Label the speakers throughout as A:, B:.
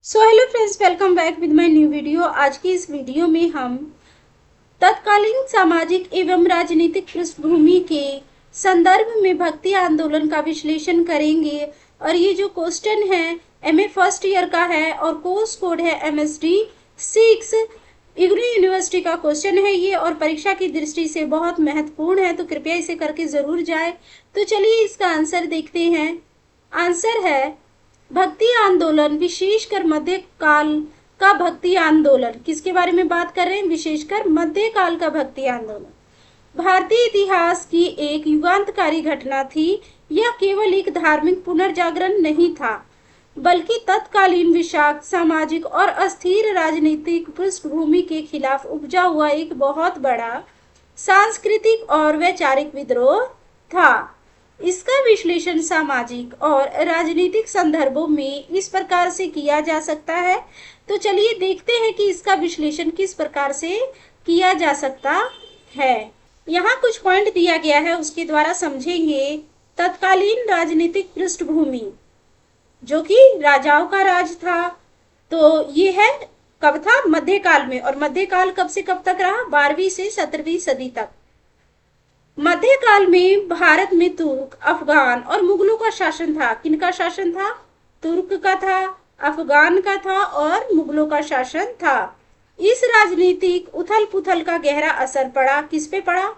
A: So hello friends, welcome back with my new video. आज की इस वीडियो में हम तत्कालीन सामाजिक एवं राजनीतिक पृष्ठभूमि के संदर्भ में भक्ति आंदोलन का विश्लेषण करेंगे। और ये जो क्वेश्चन है एमए फर्स्ट ईयर का है और कोर्स कोड है MSD 6। इग्नू यूनिवर्सिटी का क्वेश्चन है ये और परीक्षा की दृष्टि से बहुत महत्वपूर्ण है, तो कृपया इसे करके जरूर जाए। तो चलिए इसका आंसर देखते हैं। आंसर है भक्ति आंदोलन, विशेषकर मध्यकाल का भक्ति आंदोलन। किसके बारे में बात कर रहे हैं? विशेषकर मध्यकाल का भक्ति आंदोलन भारतीय इतिहास की एक युगांतकारी घटना थी। यह केवल एक धार्मिक पुनर्जागरण नहीं था, बल्कि तत्कालीन विषाक्त सामाजिक और अस्थिर राजनीतिक पृष्ठभूमि के खिलाफ उपजा हुआ एक बहुत बड़ा सांस्कृतिक और वैचारिक विद्रोह था। इसका विश्लेषण सामाजिक और राजनीतिक संदर्भों में इस प्रकार से किया जा सकता है। तो चलिए देखते हैं कि इसका विश्लेषण किस प्रकार से किया जा सकता है। यहाँ कुछ पॉइंट दिया गया है, उसके द्वारा समझेंगे। तत्कालीन राजनीतिक पृष्ठभूमि जो कि राजाओं का राज था, तो ये है कब था? मध्यकाल में। और मध्यकाल कब से कब तक रहा? 12वीं से 17वीं सदी तक। मध्यकाल में भारत में तुर्क, अफगान और मुगलों का शासन था। किनका शासन था? तुर्क का था, अफगान का था और मुगलों का शासन था। इस राजनीतिक उथल पुथल का गहरा असर पड़ा। किस पे पड़ा?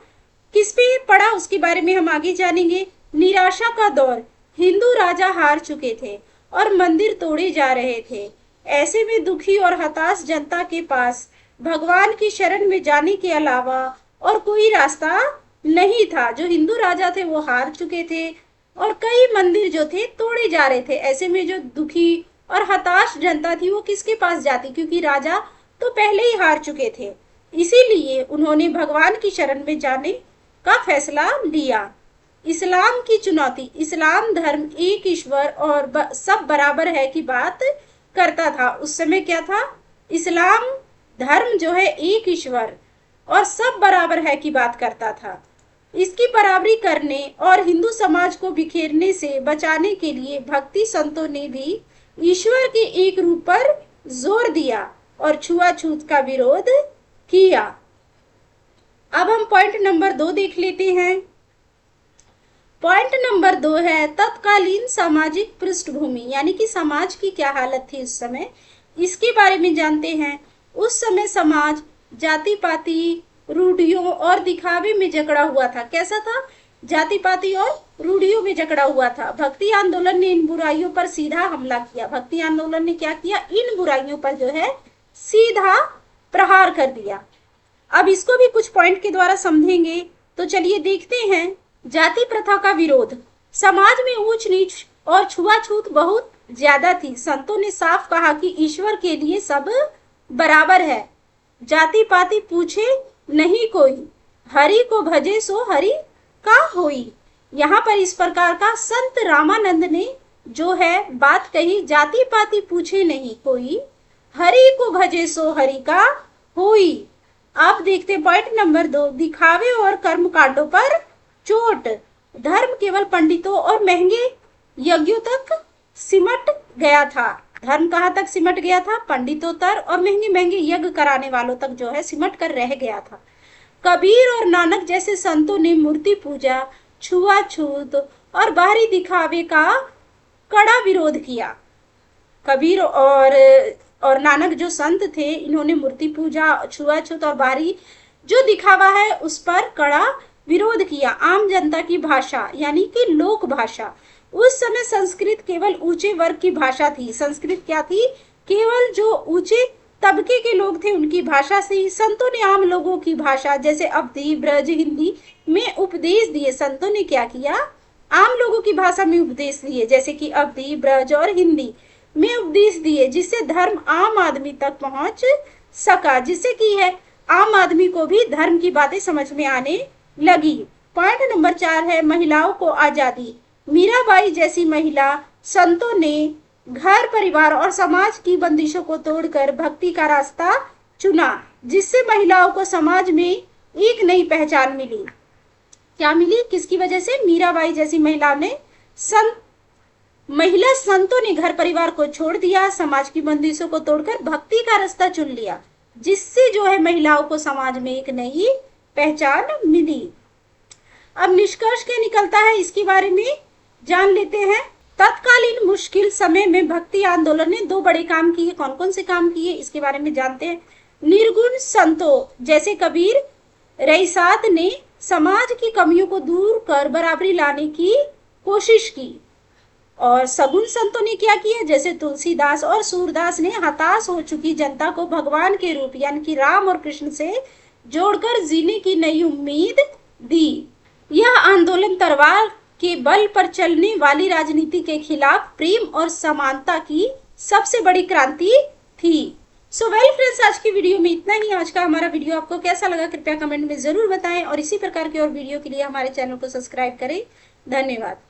A: किस पे पड़ा उसके बारे में हम आगे जानेंगे। निराशा का दौर, हिंदू राजा हार चुके थे और मंदिर तोड़े जा रहे थे। ऐसे में दुखी और हताश जनता के पास भगवान की शरण में जाने के अलावा और कोई रास्ता नहीं था। जो हिंदू राजा थे वो हार चुके थे और कई मंदिर जो थे तोड़े जा रहे थे। ऐसे में जो दुखी और हताश जनता थी वो किसके पास जाती? क्योंकि राजा तो पहले ही हार चुके थे। इसीलिए उन्होंने भगवान की शरण में जाने का फैसला लिया। इस्लाम की चुनौती, इस्लाम धर्म एक ईश्वर और सब बराबर है की बात करता था। उस समय क्या था? इस्लाम धर्म जो है एक ईश्वर और सब बराबर है की बात करता था। इसकी बराबरी करने और हिंदू समाज को बिखेरने से बचाने के लिए भक्ति संतों ने भी ईश्वर के एक रूप पर जोर दिया और छुआछूत का विरोध किया। अब हम पॉइंट नंबर 2 देख लेते हैं। पॉइंट नंबर 2 है तत्कालीन सामाजिक पृष्ठभूमि, यानी कि समाज की क्या हालत थी उस समय, इसके बारे में जानते हैं। उस समय समाज जाति पाति, रूढ़ियों और दिखावे में जकड़ा हुआ था। कैसा था? जाति पाति और रूढ़ियों में जकड़ा हुआ था। भक्ति आंदोलन ने इन बुराइयों पर सीधा हमला किया। भक्ति आंदोलन ने क्या किया? इन बुराइयों पर जो है सीधा प्रहार कर दिया। अब इसको भी कुछ पॉइंट के द्वारा समझेंगे। तो चलिए देखते हैं। जाति प्रथा का विरोध, समाज में ऊंच नीच और छुआछूत बहुत ज्यादा थी। संतों ने साफ कहा कि ईश्वर के लिए सब बराबर है, जाति पाति पूछे नहीं कोई, हरि को भजे सो हरि का होई। यहाँ पर इस प्रकार का संत रामानंद ने जो है बात कही, जाति पाति पूछे नहीं कोई, हरि को भजे सो हरि का होई। अब देखते पॉइंट नंबर 2, दिखावे और कर्म कांडों पर चोट। धर्म केवल पंडितों और महंगे यज्ञों तक सिमट गया था। धर्म कहाँ तक सिमट गया था? पंडितों तक और महंगे महंगे यज्ञ कराने वालों तक जो है सिमट कर रह गया था। कबीर और नानक जैसे संतों ने मूर्ति पूजा, छुआछूत और बाहरी दिखावे का कड़ा विरोध किया। कबीर और नानक जो संत थे, इन्होंने मूर्ति पूजा, छुआछूत और बाहरी जो दिखावा है उस पर कड़ा विरोध किया। आम जनता की भाषा यानी कि लोक भाषा, उस समय संस्कृत केवल ऊंचे वर्ग की भाषा थी। संस्कृत क्या थी? केवल जो ऊंचे तबके के लोग थे उनकी भाषा से। संतों ने आम लोगों की भाषा जैसे अवधी, ब्रज, हिंदी में उपदेश दिए। संतों ने क्या किया? आम लोगों की भाषा में उपदेश दिए, जैसे कि अवधी, ब्रज और हिंदी में उपदेश दिए, जिससे धर्म आम आदमी तक पहुंच सका, जिससे कि है आम आदमी को भी धर्म की बातें समझ में आने लगी। पॉइंट नंबर 4 है महिलाओं को आजादी। मीराबाई जैसी महिला संतों ने घर, परिवार और समाज की बंदिशों को तोड़कर भक्ति का रास्ता चुना, जिससे महिलाओं को समाज में एक नई पहचान मिली। क्या मिली? किसकी वजह से? मीराबाई जैसी महिलाओं ने संत महिला संतों ने घर परिवार को छोड़ दिया, समाज की बंदिशों को तोड़कर भक्ति का रास्ता चुन लिया, जिससे जो है महिलाओं को समाज में एक नई पहचान मिली। अब निष्कर्ष क्या निकलता है इसके बारे में जान लेते हैं। तत्कालीन मुश्किल समय में भक्ति आंदोलन ने 2 बड़े काम किए। कौन कौन से काम किए इसके बारे में जानते हैं। निर्गुण संतों जैसे कबीर, रईसात ने समाज की कमियों को दूर कर बराबरी लाने की कोशिश की। और सगुण संतों ने क्या किया, जैसे तुलसीदास और सूरदास ने हताश हो चुकी जनता को भगवान के रूप यानी कि राम और कृष्ण से जोड़कर जीने की नई उम्मीद दी। यह आंदोलन तलवार के बल पर चलने वाली राजनीति के खिलाफ प्रेम और समानता की सबसे बड़ी क्रांति थी। सो वेल फ्रेंड्स, आज की वीडियो में इतना ही। आज का हमारा वीडियो आपको कैसा लगा कृपया कमेंट में जरूर बताएं और इसी प्रकार के और वीडियो के लिए हमारे चैनल को सब्सक्राइब करें। धन्यवाद।